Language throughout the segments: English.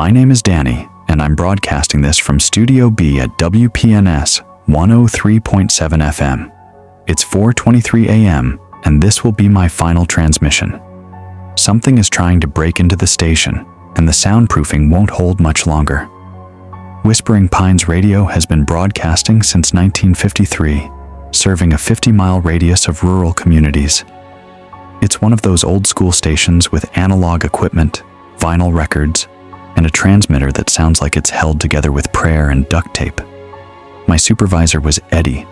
My name is Danny, and I'm broadcasting this from Studio B at WPNS 103.7 FM. It's 4:23 a.m., and this will be my final transmission. Something is trying to break into the station, and the soundproofing won't hold much longer. Whispering Pines Radio has been broadcasting since 1953, serving a 50-mile radius of rural communities. It's one of those old-school stations with analog equipment, vinyl records, and a transmitter that sounds like it's held together with prayer and duct tape. My supervisor was Eddie,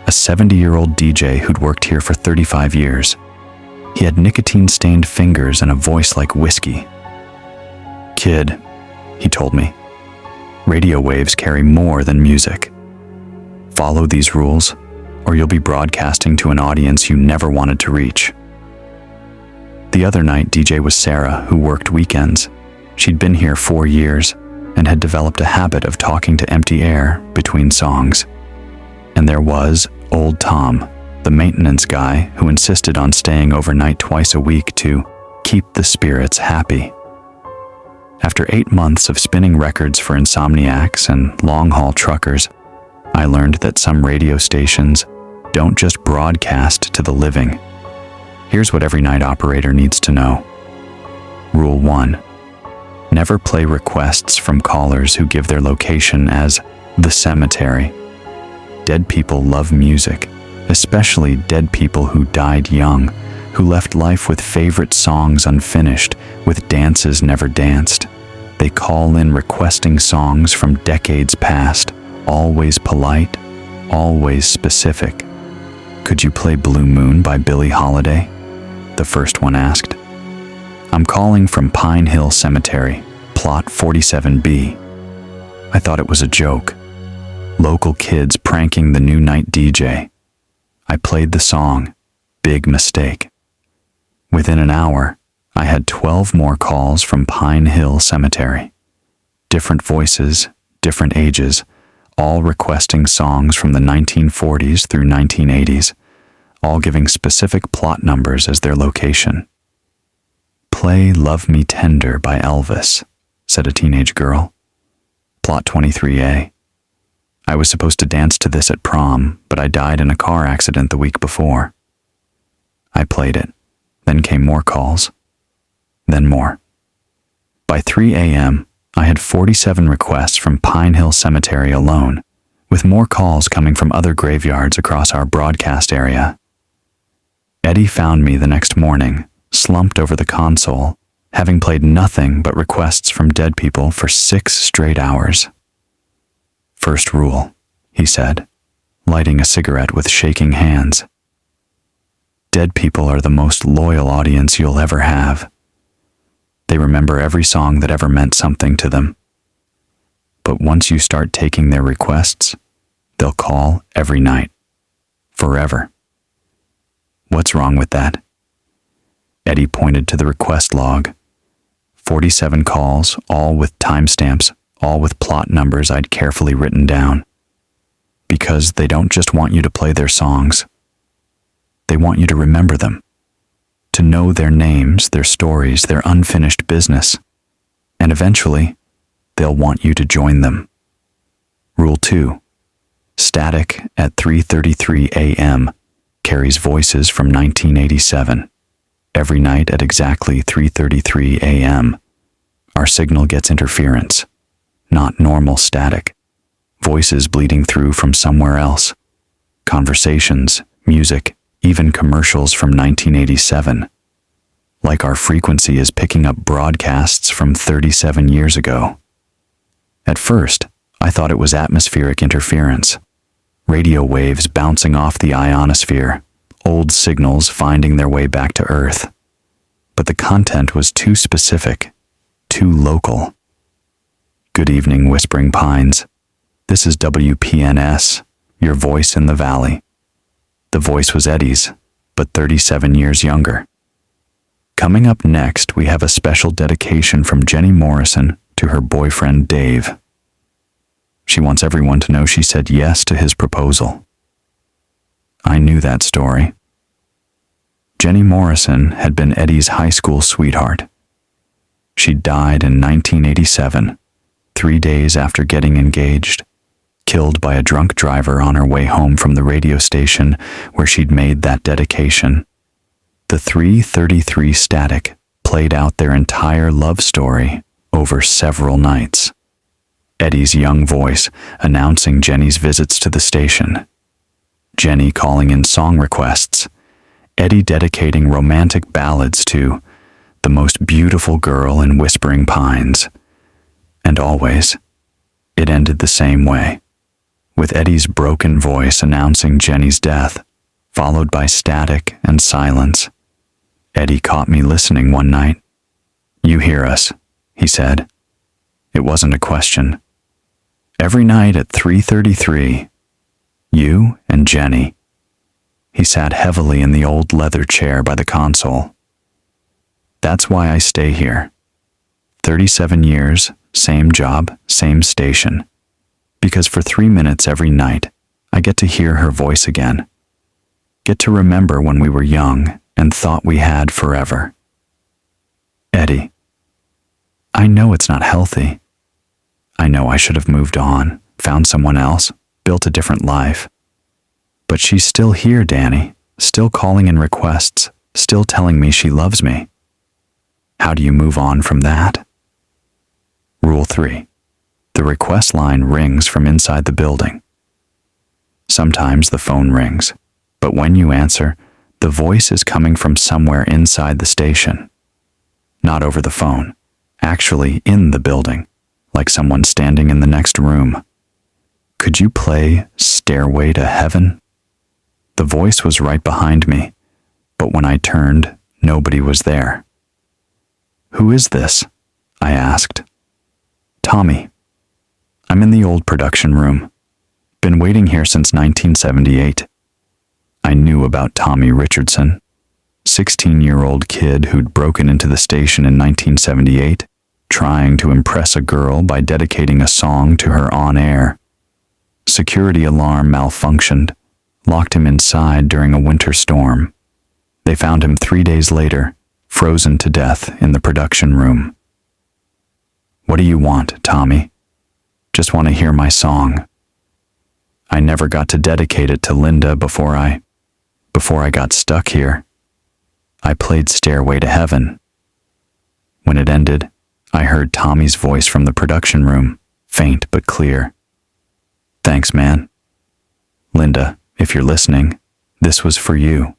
a 70-year-old DJ who'd worked here for 35 years. He had nicotine-stained fingers and a voice like whiskey. "Kid," he told me, "radio waves carry more than music. Follow these rules, or you'll be broadcasting to an audience you never wanted to reach." The other night, DJ was Sarah, who worked weekends. She'd been here 4 years and had developed a habit of talking to empty air between songs. And there was old Tom, the maintenance guy who insisted on staying overnight twice a week to keep the spirits happy. After 8 months of spinning records for insomniacs and long-haul truckers, I learned that some radio stations don't just broadcast to the living. Here's what every night operator needs to know. Rule 1. Never play requests from callers who give their location as the cemetery. Dead people love music, especially dead people who died young, who left life with favorite songs unfinished, with dances never danced. They call in requesting songs from decades past, always polite, always specific. "Could you play Blue Moon by Billie Holiday?" the first one asked. "I'm calling from Pine Hill Cemetery, plot 47B. I thought it was a joke. Local kids pranking the new night DJ. I played the song. Big mistake. Within an hour, I had 12 more calls from Pine Hill Cemetery. Different voices, different ages, all requesting songs from the 1940s through 1980s, all giving specific plot numbers as their location. "Play Love Me Tender by Elvis," said a teenage girl. Plot 23A. "I was supposed to dance to this at prom, but I died in a car accident the week before." I played it. Then came more calls. Then more. By 3 a.m., I had 47 requests from Pine Hill Cemetery alone, with more calls coming from other graveyards across our broadcast area. Eddie found me the next morning, slumped over the console, having played nothing but requests from dead people for 6 straight hours. "First rule," he said, lighting a cigarette with shaking hands. "Dead people are the most loyal audience you'll ever have. They remember every song that ever meant something to them. But once you start taking their requests, they'll call every night. Forever." "What's wrong with that?" Eddie pointed to the request log. 47 calls, all with timestamps, all with plot numbers I'd carefully written down. "Because they don't just want you to play their songs. They want you to remember them, to know their names, their stories, their unfinished business, and eventually, they'll want you to join them." Rule 2. Static at 3:33 a.m. carries voices from 1987. Every night at exactly 3:33 a.m., our signal gets interference, not normal static. Voices bleeding through from somewhere else. Conversations, music, even commercials from 1987. Like our frequency is picking up broadcasts from 37 years ago. At first, I thought it was atmospheric interference. Radio waves bouncing off the ionosphere, old signals finding their way back to Earth. But the content was too specific, too local. "Good evening, Whispering Pines. This is WPNS, your voice in the valley." The voice was Eddie's, but 37 years younger. Coming up next, we have a special dedication from Jenny Morrison to her boyfriend Dave. She wants everyone to know she said yes to his proposal. I knew that story. Jenny Morrison had been Eddie's high school sweetheart. She died in 1987, 3 days after getting engaged, killed by a drunk driver on her way home from the radio station where she'd made that dedication. The 333 Static played out their entire love story over several nights. Eddie's young voice announcing Jenny's visits to the station. Jenny calling in song requests. Eddie dedicating romantic ballads to the most beautiful girl in Whispering Pines. And always, it ended the same way, with Eddie's broken voice announcing Jenny's death, followed by static and silence. Eddie caught me listening one night. "You hear us," he said. It wasn't a question. Every night at 3:33, you and Jenny. He sat heavily in the old leather chair by the console. That's why I stay here. 37 years, same job, same station. Because for 3 minutes every night, I get to hear her voice again. Get to remember when we were young and thought we had forever. Eddie, I know it's not healthy. I know I should have moved on, found someone else, built a different life. But she's still here, Danny, still calling in requests, still telling me she loves me. How do you move on from that? Rule 3. The request line rings from inside the building. Sometimes the phone rings, but when you answer, the voice is coming from somewhere inside the station. Not over the phone, actually in the building, like someone standing in the next room. Could you play Stairway to Heaven? The voice was right behind me, but when I turned, nobody was there. Who is this? I asked. Tommy. I'm in the old production room. Been waiting here since 1978. I knew about Tommy Richardson, 16-year-old kid who'd broken into the station in 1978, trying to impress a girl by dedicating a song to her on air. Security alarm malfunctioned, locked him inside during a winter storm. They found him 3 days later, frozen to death in the production room. What do you want, Tommy? Just want to hear my song. I never got to dedicate it to Linda before I got stuck here. I played Stairway to Heaven. When it ended, I heard Tommy's voice from the production room, faint but clear. Thanks, man. Linda, if you're listening, this was for you.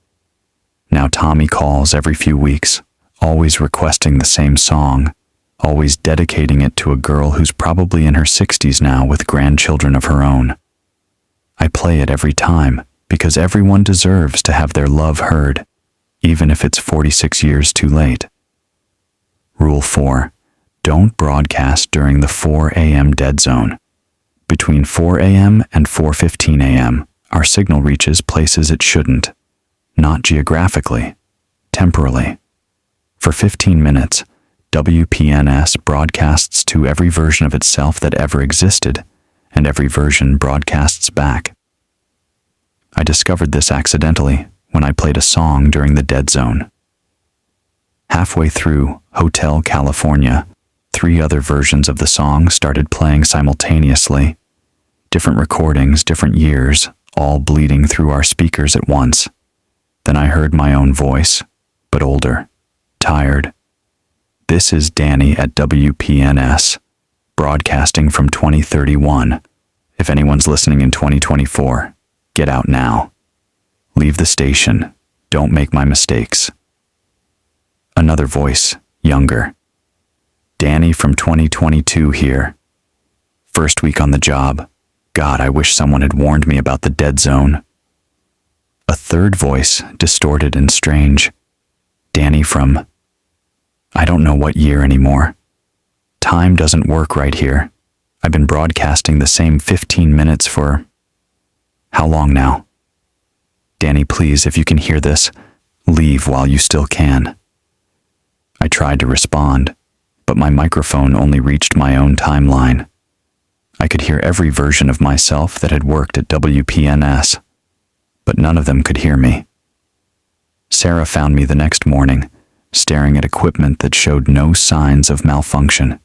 Now Tommy calls every few weeks, always requesting the same song, always dedicating it to a girl who's probably in her 60s now with grandchildren of her own. I play it every time because everyone deserves to have their love heard, even if it's 46 years too late. Rule 4. Don't broadcast during the 4 a.m. dead zone. Between 4 a.m. and 4:15 a.m., our signal reaches places it shouldn't. Not geographically, temporally. For 15 minutes, WPNS broadcasts to every version of itself that ever existed, and every version broadcasts back. I discovered this accidentally when I played a song during the dead zone. Halfway through Hotel California, 3 other versions of the song started playing simultaneously. Different recordings, different years, all bleeding through our speakers at once. Then I heard my own voice, but older, tired. This is Danny at WPNS, broadcasting from 2031. If anyone's listening in 2024, get out now. Leave the station. Don't make my mistakes. Another voice, younger. Danny from 2022 here. First week on the job. God, I wish someone had warned me about the dead zone. A third voice, distorted and strange. Danny from... I don't know what year anymore. Time doesn't work right here. I've been broadcasting the same 15 minutes for... How long now? Danny, please, if you can hear this, leave while you still can. I tried to respond, but my microphone only reached my own timeline. I could hear every version of myself that had worked at WPNS, but none of them could hear me. Sarah found me the next morning, staring at equipment that showed no signs of malfunction.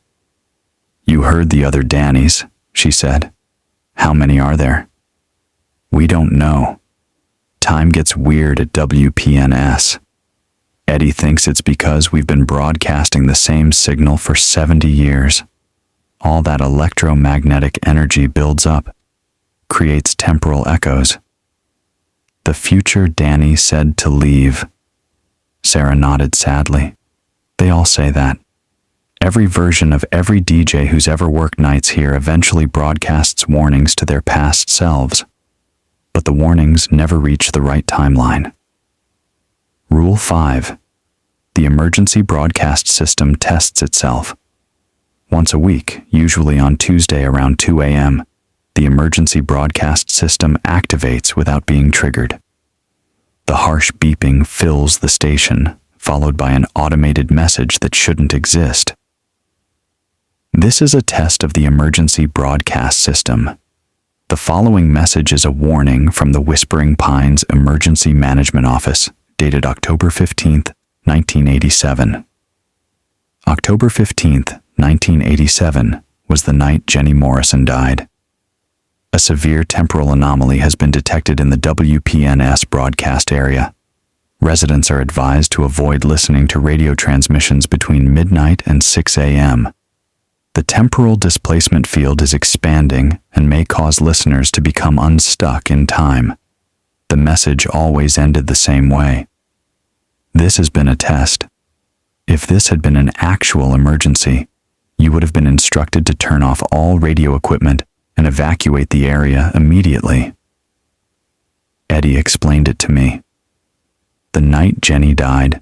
"You heard the other Dannies," she said. "How many are there?" "We don't know. Time gets weird at WPNS. Eddie thinks it's because we've been broadcasting the same signal for 70 years. All that electromagnetic energy builds up, creates temporal echoes. The future Danny said to leave." Sarah nodded sadly. "They all say that. Every version of every DJ who's ever worked nights here eventually broadcasts warnings to their past selves. But the warnings never reach the right timeline." Rule 5. The emergency broadcast system tests itself. Once a week, usually on Tuesday around 2 a.m., the emergency broadcast system activates without being triggered. The harsh beeping fills the station, followed by an automated message that shouldn't exist. This is a test of the emergency broadcast system. The following message is a warning from the Whispering Pines Emergency Management Office, dated October 15th, 1987. October 15th, 1987 was the night Jenny Morrison died. A severe temporal anomaly has been detected in the WPNS broadcast area. Residents are advised to avoid listening to radio transmissions between midnight and 6 a.m. The temporal displacement field is expanding and may cause listeners to become unstuck in time. The message always ended the same way. This has been a test. If this had been an actual emergency, you would have been instructed to turn off all radio equipment and evacuate the area immediately. Eddie explained it to me. The night Jenny died,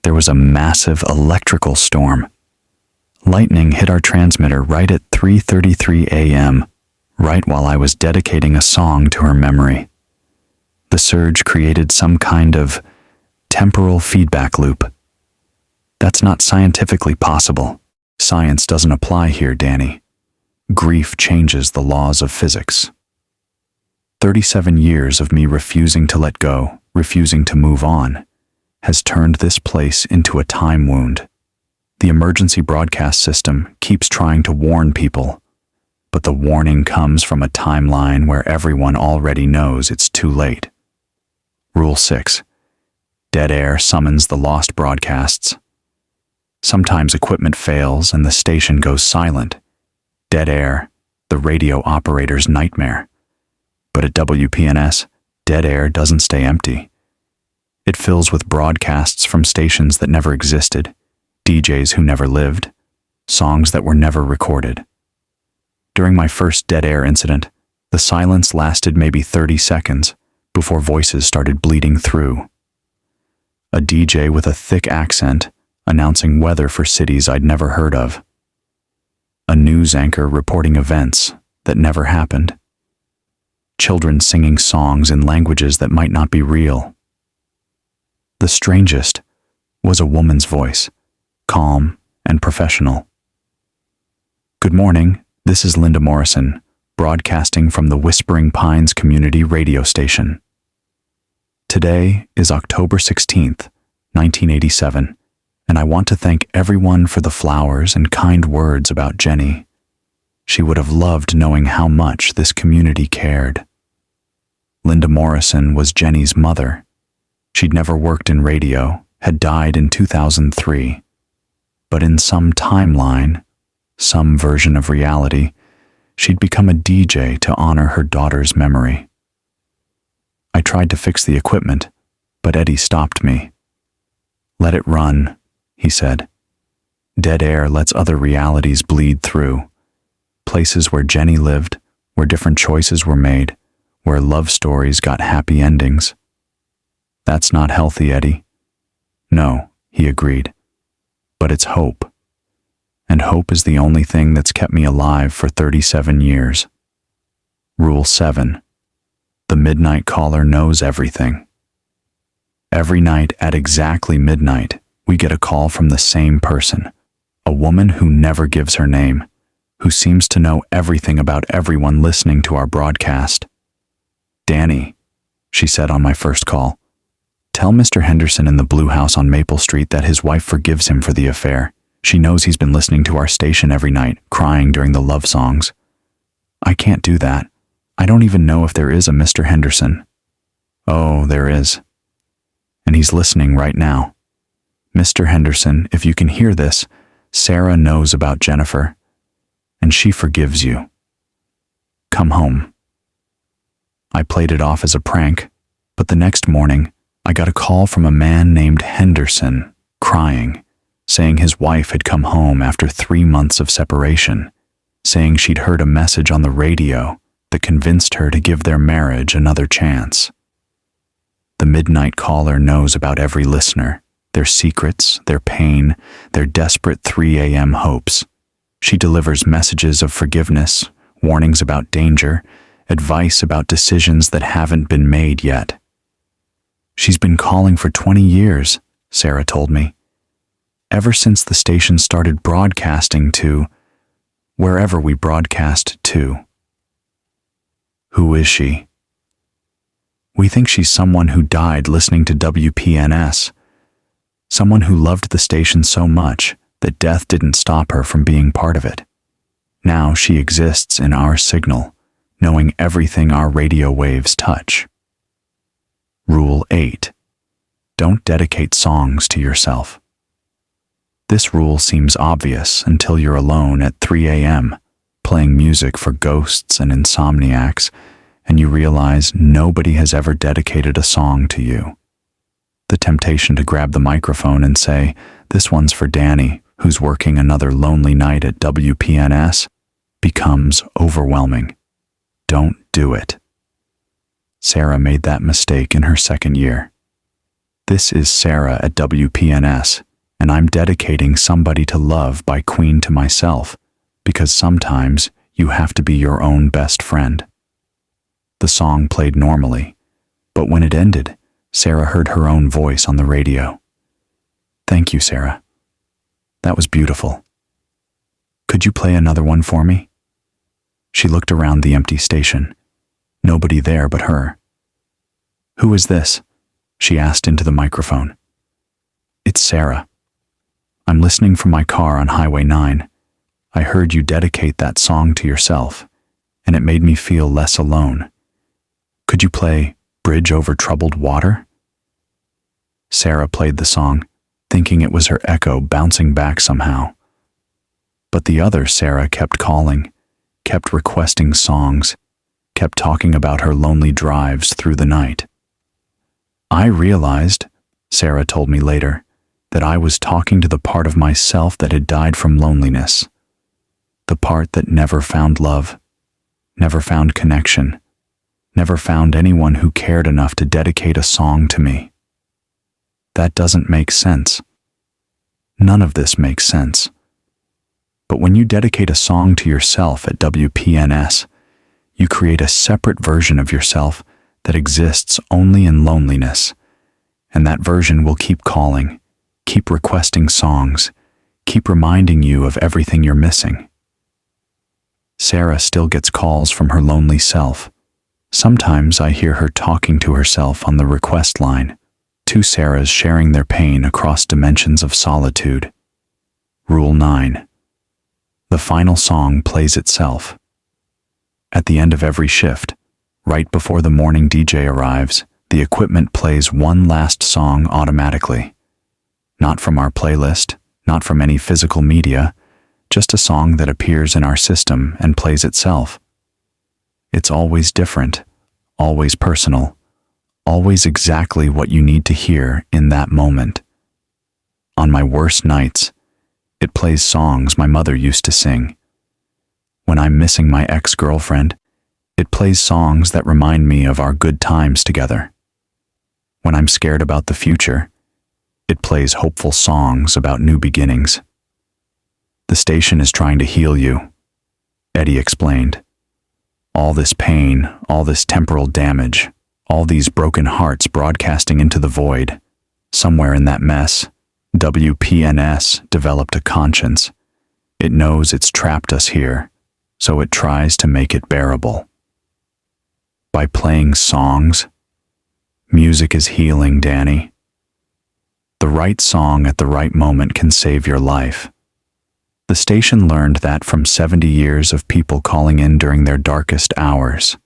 there was a massive electrical storm. Lightning hit our transmitter right at 3:33 a.m., right while I was dedicating a song to her memory. The surge created some kind of temporal feedback loop. That's not scientifically possible. Science doesn't apply here, Danny. Grief changes the laws of physics. 37 years of me refusing to let go, refusing to move on, has turned this place into a time wound. The emergency broadcast system keeps trying to warn people, but the warning comes from a timeline where everyone already knows it's too late. Rule 6. Dead air summons the lost broadcasts. Sometimes equipment fails and the station goes silent. Dead air, the radio operator's nightmare. But at WPNS, dead air doesn't stay empty. It fills with broadcasts from stations that never existed, DJs who never lived, songs that were never recorded. During my first dead air incident, the silence lasted maybe 30 seconds before voices started bleeding through. A DJ with a thick accent announcing weather for cities I'd never heard of. A news anchor reporting events that never happened. Children singing songs in languages that might not be real. The strangest was a woman's voice, calm and professional. "Good morning, this is Linda Morrison, broadcasting from the Whispering Pines Community Radio Station. Today is October 16th, 1987, and I want to thank everyone for the flowers and kind words about Jenny. She would have loved knowing how much this community cared." Linda Morrison was Jenny's mother. She'd never worked in radio, had died in 2003. But in some timeline, some version of reality, she'd become a DJ to honor her daughter's memory. I tried to fix the equipment, but Eddie stopped me. "Let it run," he said. "Dead air lets other realities bleed through. Places where Jenny lived, where different choices were made, where love stories got happy endings." "That's not healthy, Eddie." "No," he agreed. "But it's hope. And hope is the only thing that's kept me alive for 37 years. Rule 7. The midnight caller knows everything. Every night at exactly midnight, we get a call from the same person, a woman who never gives her name, who seems to know everything about everyone listening to our broadcast. "Danny," she said on my first call, Tell Mr. Henderson in the blue house on Maple Street that his wife forgives him for the affair. She knows he's been listening to our station every night, crying during the love songs. I can't do that. I don't even know if there is a Mr. Henderson. Oh, there is. And he's listening right now. Mr. Henderson, if you can hear this, Sarah knows about Jennifer, and she forgives you. Come home. I played it off as a prank, but the next morning, I got a call from a man named Henderson, crying, saying his wife had come home after 3 months of separation, saying she'd heard a message on the radio that convinced her to give their marriage another chance. The midnight caller knows about every listener, their secrets, their pain, their desperate 3 a.m. hopes. She delivers messages of forgiveness, warnings about danger, advice about decisions that haven't been made yet. She's been calling for 20 years, Sarah told me. Ever since the station started broadcasting to wherever we broadcast to. Who is she? We think she's someone who died listening to WPNS, someone who loved the station so much that death didn't stop her from being part of it. Now she exists in our signal, knowing everything our radio waves touch. Rule 8. Don't dedicate songs to yourself. This rule seems obvious until you're alone at 3 a.m., playing music for ghosts and insomniacs, and you realize nobody has ever dedicated a song to you. The temptation to grab the microphone and say, "This one's for Danny, who's working another lonely night at WPNS," becomes overwhelming. Don't do it. Sarah made that mistake in her 2nd year. This is Sarah at WPNS, and I'm dedicating Somebody to Love by Queen to myself, because sometimes you have to be your own best friend. The song played normally, but when it ended, Sarah heard her own voice on the radio. Thank you, Sarah. That was beautiful. Could you play another one for me? She looked around the empty station. Nobody there but her. Who is this? She asked into the microphone. It's Sarah. I'm listening from my car on Highway 9. I heard you dedicate that song to yourself, and it made me feel less alone. Could you play Bridge Over Troubled Water? Sarah played the song, thinking it was her echo bouncing back somehow. But the other Sarah kept calling, kept requesting songs, kept talking about her lonely drives through the night. I realized, Sarah told me later, that I was talking to the part of myself that had died from loneliness, the part that never found love, never found connection, never found anyone who cared enough to dedicate a song to me. That doesn't make sense. None of this makes sense. But when you dedicate a song to yourself at WPNS, you create a separate version of yourself that exists only in loneliness, and that version will keep calling, keep requesting songs, keep reminding you of everything you're missing. Sarah still gets calls from her lonely self. Sometimes I hear her talking to herself on the request line, 2 Sarahs sharing their pain across dimensions of solitude. Rule 9. The final song plays itself. At the end of every shift, right before the morning DJ arrives, the equipment plays one last song automatically. Not from our playlist, not from any physical media, just a song that appears in our system and plays itself. It's always different, always personal, always exactly what you need to hear in that moment. On my worst nights, it plays songs my mother used to sing. When I'm missing my ex-girlfriend, it plays songs that remind me of our good times together. When I'm scared about the future, it plays hopeful songs about new beginnings. The station is trying to heal you, Eddie explained. All this pain, all this temporal damage, all these broken hearts broadcasting into the void. Somewhere in that mess, WPNS developed a conscience. It knows it's trapped us here, so it tries to make it bearable. By playing songs, music is healing, Danny. The right song at the right moment can save your life. The station learned that from 70 years of people calling in during their darkest hours.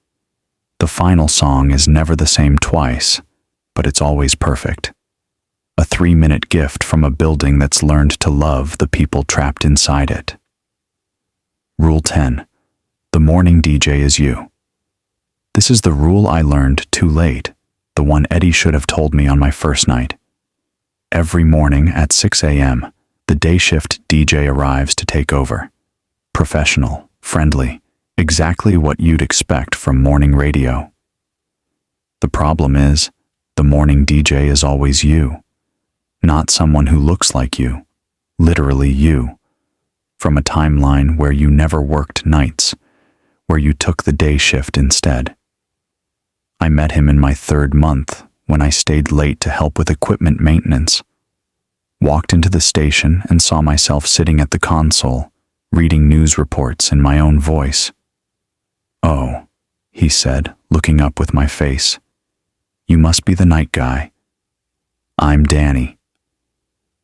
The final song is never the same twice, but it's always perfect. A 3-minute gift from a building that's learned to love the people trapped inside it. Rule 10. The morning DJ is you. This is the rule I learned too late, the one Eddie should have told me on my first night. Every morning at 6 a.m., the day shift DJ arrives to take over. Professional, friendly, exactly what you'd expect from morning radio. The problem is, the morning DJ is always you. Not someone who looks like you, literally you. From a timeline where you never worked nights, where you took the day shift instead. I met him in my 3rd month when I stayed late to help with equipment maintenance. Walked into the station and saw myself sitting at the console, reading news reports in my own voice. "Oh," he said, looking up with my face. "You must be the night guy." "I'm Danny."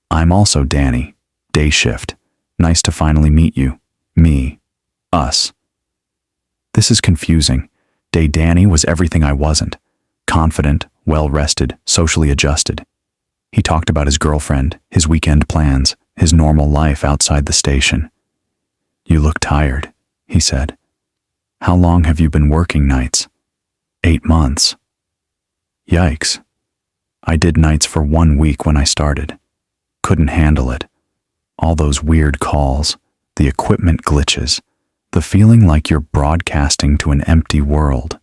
"I'm also Danny, day shift. Nice to finally meet you. Me. Us." This is confusing. Day Danny was everything I wasn't. Confident, well-rested, socially adjusted. He talked about his girlfriend, his weekend plans, his normal life outside the station. "You look tired," he said. "How long have you been working nights?" 8 months. Yikes. I did nights for 1 week when I started. Couldn't handle it. All those weird calls, the equipment glitches, the feeling like you're broadcasting to an empty world.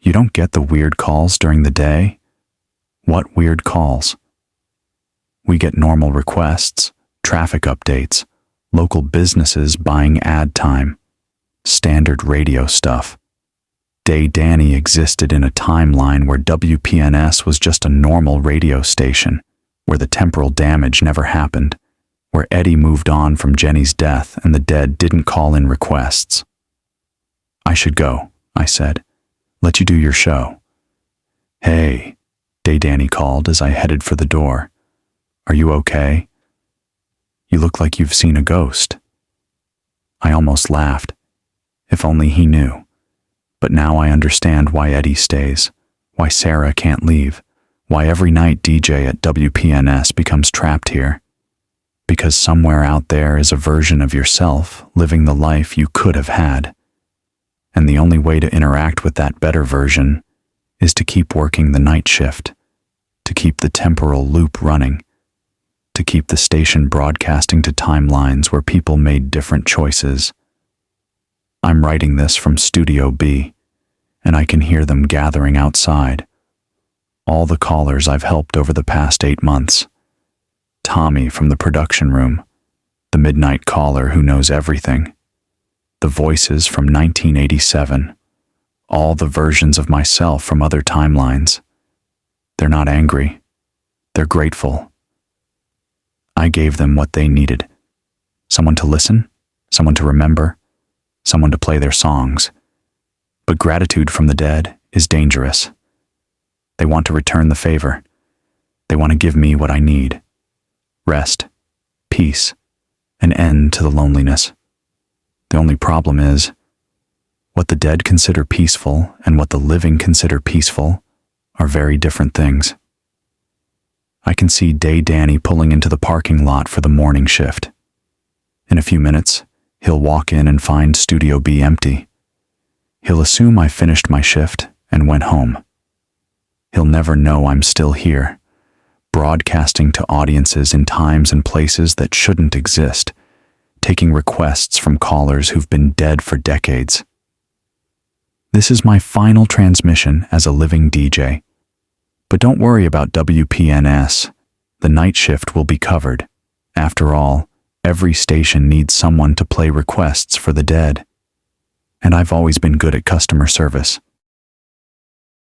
You don't get the weird calls during the day? What weird calls? We get normal requests, traffic updates, local businesses buying ad time, standard radio stuff. Day Danny existed in a timeline where WPNS was just a normal radio station, where the temporal damage never happened, where Eddie moved on from Jenny's death and the dead didn't call in requests. "I should go," I said. "Let you do your show." "Hey," Day Danny called as I headed for the door. "Are you okay? You look like you've seen a ghost." I almost laughed. If only he knew. But now I understand why Eddie stays, why Sarah can't leave, why every night DJ at WPNS becomes trapped here. Because somewhere out there is a version of yourself living the life you could have had. And the only way to interact with that better version is to keep working the night shift, to keep the temporal loop running, to keep the station broadcasting to timelines where people made different choices. I'm writing this from Studio B, and I can hear them gathering outside. All the callers I've helped over the past 8 months. Tommy from the production room, the midnight caller who knows everything. The voices from 1987, all the versions of myself from other timelines. They're not angry. They're grateful. I gave them what they needed. Someone to listen, someone to remember, someone to play their songs. But gratitude from the dead is dangerous. They want to return the favor. They want to give me what I need. Rest, peace, an end to the loneliness. The only problem is, what the dead consider peaceful and what the living consider peaceful are very different things. I can see Day Danny pulling into the parking lot for the morning shift. In a few minutes, he'll walk in and find Studio B empty. He'll assume I finished my shift and went home. He'll never know I'm still here, broadcasting to audiences in times and places that shouldn't exist, taking requests from callers who've been dead for decades. This is my final transmission as a living DJ. But don't worry about WPNS. The night shift will be covered. After all, every station needs someone to play requests for the dead. And I've always been good at customer service.